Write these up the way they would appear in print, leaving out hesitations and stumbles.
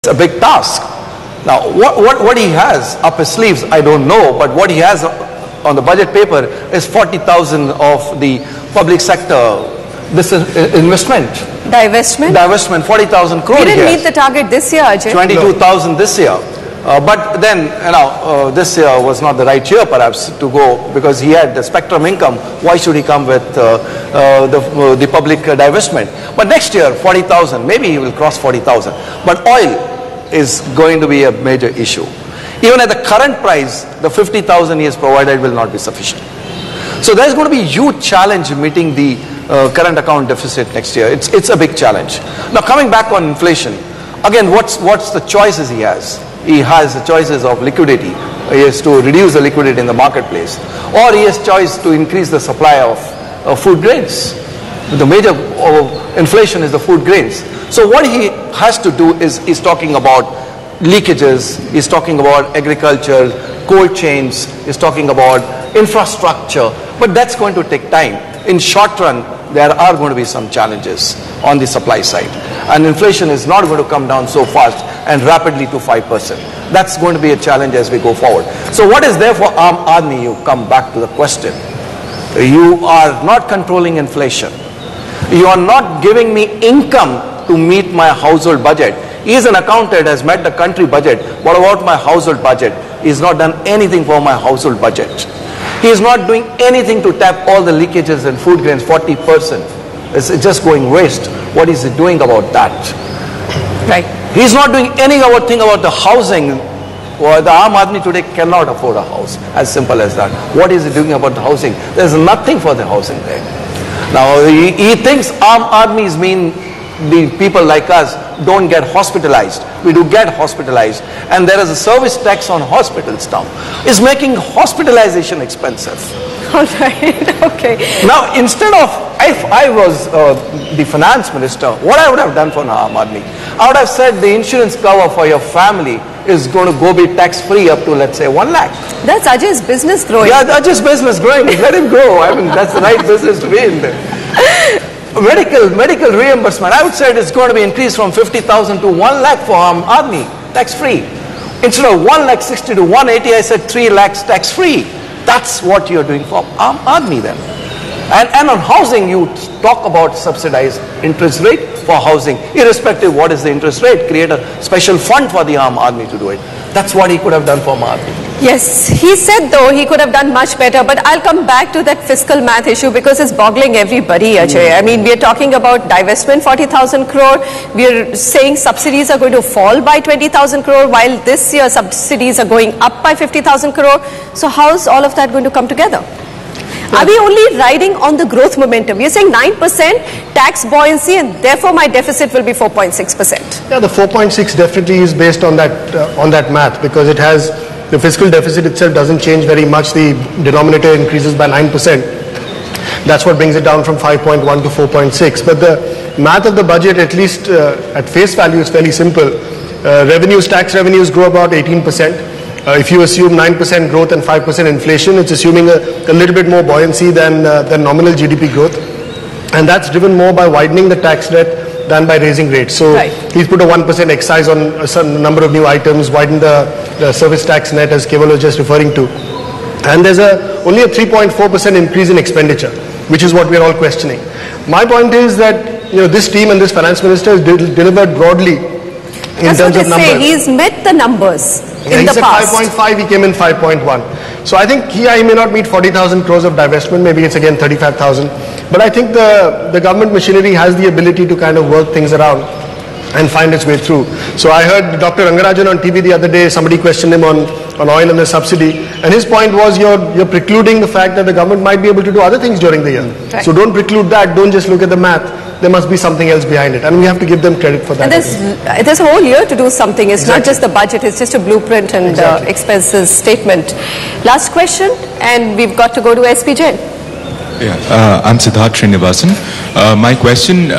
a big task. Now, what he has up his sleeves, I don't know, but what he has on the budget paper is 40,000 of the public sector. This is investment. Divestment? Divestment, 40,000 crore. We didn't meet the target this year, Ajay. 22,000 this year. But then, this year was not the right year perhaps to go, because he had the spectrum income. Why should he come with the public divestment? But next year, 40,000, maybe he will cross 40,000. But oil is going to be a major issue. Even at the current price, the 50,000 he has provided will not be sufficient. So there's going to be a huge challenge meeting the current account deficit next year. It's a big challenge. Now, coming back on inflation, again, what's the choices he has? He has the choices of liquidity. He has to reduce the liquidity in the marketplace, or he has choice to increase the supply of food grains. The major inflation is the food grains. So what he has to do is he's talking about leakages, he's talking about agriculture, cold chains, he's talking about infrastructure, but that's going to take time. In short run, there are going to be some challenges on the supply side, and inflation is not going to come down so fast and rapidly to 5%. That's going to be a challenge as we go forward. So what is there for Aam Aadmi? You come back to the question. You are not controlling inflation. You are not giving me income to meet my household budget. He is an accountant, has met the country budget. What about my household budget? He has not done anything for my household budget. He is not doing anything to tap all the leakages in food grains, 40%. It's just going waste. What is he doing about that? Right. He is not doing anything about the housing. Well, the Aam Aadmi today cannot afford a house. As simple as that. What is he doing about the housing? There's nothing for the housing there. Now, he thinks Aam Aadmis mean the people like us don't get hospitalized. We do get hospitalized, and there is a service tax on hospitals now. It's making hospitalization expensive. All right, okay. Now, instead of, if I was the finance minister, what I would have done for Aam Aadmi, I would have said the insurance cover for your family is going to go be tax-free up to, let's say, 1 lakh. That's Ajay's business growing. Yeah, Ajay's business growing. Let him grow. I mean, that's the right business to be in there. Medical reimbursement, I would say it's going to be increased from 50,000 to 1 lakh for Aam Aadmi, tax-free. Instead of 1,60,000 to 180,000, I said 3 lakhs tax-free. That's what you're doing for Aam Aadmi then. And on housing, you talk about subsidized interest rate for housing. Irrespective what is the interest rate, create a special fund for the Aam Aadmi to do it. That's what he could have done for Aam Aadmi. Yes, he said though he could have done much better, but I'll come back to that fiscal math issue because it's boggling everybody, Ajay. I mean, we are talking about divestment 40,000 crore. We are saying subsidies are going to fall by 20,000 crore, while this year subsidies are going up by 50,000 crore. So how's all of that going to come together? Are we only riding on the growth momentum? You're saying 9% tax buoyancy and therefore my deficit will be 4.6%. Yeah, the 4.6 definitely is based on that math, because it has, the fiscal deficit itself doesn't change very much. The denominator increases by 9%. That's what brings it down from 5.1 to 4.6. But the math of the budget, at least at face value, is fairly simple. Tax revenues grow about 18%. If you assume 9% growth and 5% inflation, it's assuming a little bit more buoyancy than nominal GDP growth. And that's driven more by widening the tax net than by raising rates. So he's put a 1% excise on a certain number of new items, widened the service tax net, as Keval was just referring to. And there's only a 3.4% increase in expenditure, which is what we're all questioning. My point is that this team and this finance minister has delivered broadly in terms of numbers. He's met the numbers in the past. He said 5.5, he came in 5.1. So I think he may not meet 40,000 crores of divestment, maybe it's again 35,000. But I think the government machinery has the ability to kind of work things around and find its way through. So I heard Dr. Rangarajan on TV the other day, somebody questioned him on oil and the subsidy, and his point was you're precluding the fact that the government might be able to do other things during the year. Right. So don't preclude that, don't just look at the math. There must be something else behind it, and we have to give them credit for that. And there's a whole year to do something. It's not just the budget, it's just a blueprint and expenses statement. Last question, and we've got to go to SP Jain. Yeah, I'm Siddharth Srinivasan. My question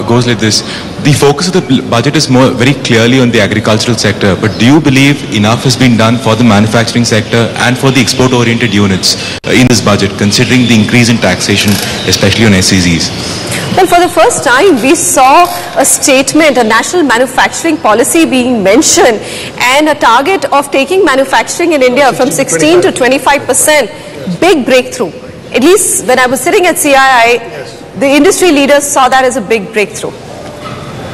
goes like this. The focus of the budget is very clearly on the agricultural sector, but do you believe enough has been done for the manufacturing sector and for the export-oriented units in this budget, considering the increase in taxation, especially on SEZs? Well, for the first time, we saw a statement, a national manufacturing policy being mentioned, and a target of taking manufacturing in India from 16 to 25%. Big breakthrough. At least when I was sitting at CII, the industry leaders saw that as a big breakthrough.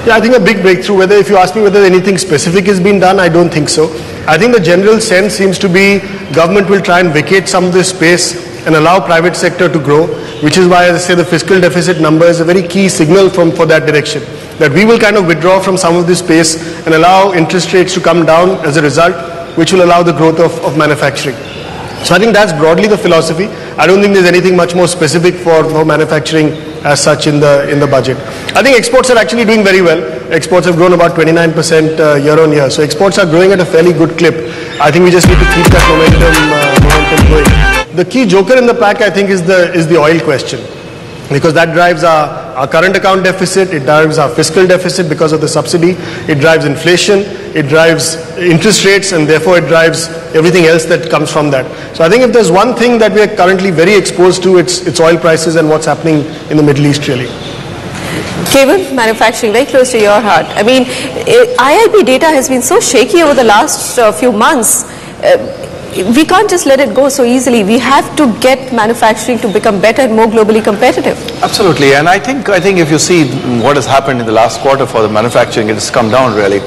Yeah, I think a big breakthrough. If you ask me whether anything specific has been done, I don't think so. I think the general sense seems to be government will try and vacate some of this space and allow private sector to grow, which is why, as I say, the fiscal deficit number is a very key signal for that direction. That we will kind of withdraw from some of this space and allow interest rates to come down as a result, which will allow the growth of manufacturing. So I think that's broadly the philosophy. I don't think there's anything much more specific for manufacturing as such in the budget. I think exports are actually doing very well. Exports have grown about 29% year on year. So exports are growing at a fairly good clip. I think we just need to keep that momentum going. The key joker in the pack, I think, is the oil question, because that drives our current account deficit, it drives our fiscal deficit because of the subsidy, it drives inflation, it drives interest rates, and therefore it drives everything else that comes from that. So I think if there's one thing that we are currently very exposed to, it's oil prices and what's happening in the Middle East, really. Cable manufacturing, very close to your heart. I mean, IIP data has been so shaky over the last few months. We can't just let it go so easily. We have to get manufacturing to become better and more globally competitive. Absolutely, and I think if you see what has happened in the last quarter for the manufacturing, it has come down really.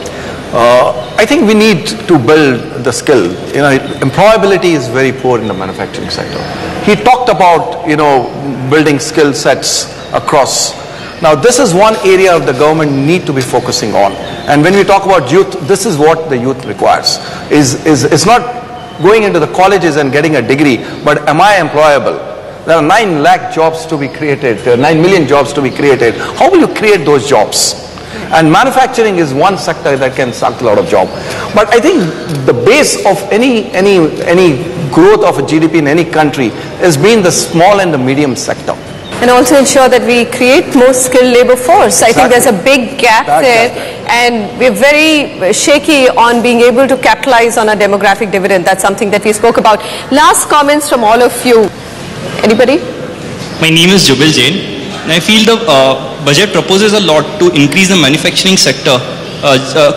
I think we need to build the skill. Employability is very poor in the manufacturing sector. He talked about building skill sets across. Now this is one area of the government need to be focusing on. And when we talk about youth, this is what the youth requires. It's not going into the colleges and getting a degree, but am I employable? There are 9 lakh jobs to be created, there are 9 million jobs to be created. How will you create those jobs? And manufacturing is one sector that can suck a lot of jobs. But I think the base of any growth of a GDP in any country has been the small and the medium sector. And also ensure that we create more skilled labor force. I think there's a big gap there, and we're very shaky on being able to capitalize on a demographic dividend. That's something that we spoke about. Last comments from all of you. Anybody? My name is Jubil Jain, and I feel the budget proposes a lot to increase the manufacturing sector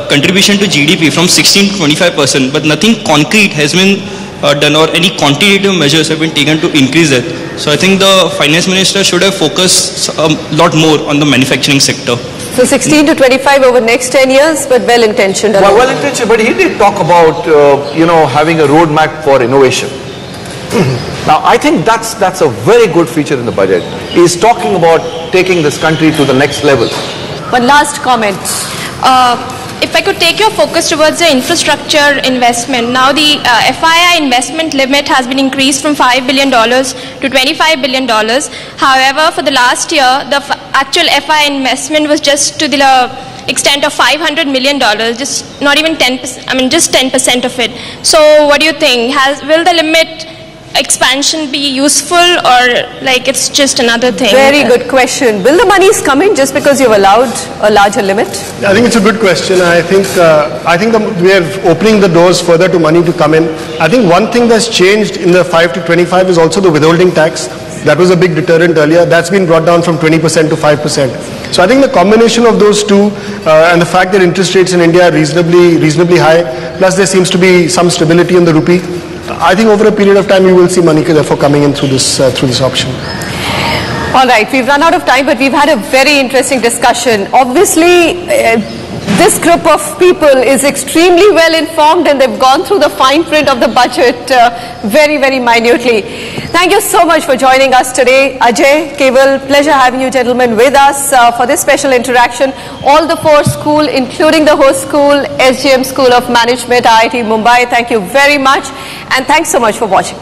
contribution to GDP from 16 to 25%, but nothing concrete has been done or any quantitative measures have been taken to increase it. So I think the finance minister should have focused a lot more on the manufacturing sector. So 16 to 25 over next 10 years, but well-intentioned. Well-intentioned, but he did talk about having a roadmap for innovation. Now I think that's a very good feature in the budget. He's talking about taking this country to the next level. One last comment. If I could take your focus towards the infrastructure investment, now the FII investment limit has been increased from $5 billion to $25 billion. However, for the last year, the actual FII investment was just to the extent of $500 million, just not even 10%, I mean just 10% of it. So what do you think? Will the limit expansion be useful, or like it's just another thing? Very good question. Will the monies come in just because you've allowed a larger limit? I think it's a good question. I think we are opening the doors further to money to come in. I think one thing that's changed in the 5 to 25 is also the withholding tax. That was a big deterrent earlier. That's been brought down from 20% to 5%. So I think the combination of those two and the fact that interest rates in India are reasonably high, plus there seems to be some stability in the rupee, I think over a period of time we will see money therefore coming in through this option. All right, we've run out of time, but we've had a very interesting discussion. Obviously, this group of people is extremely well informed, and they've gone through the fine print of the budget very, very minutely. Thank you so much for joining us today. Ajay, Keval, pleasure having you gentlemen with us for this special interaction. All the 4 schools, including the host school, SJM School of Management, IIT Mumbai, thank you very much, and thanks so much for watching.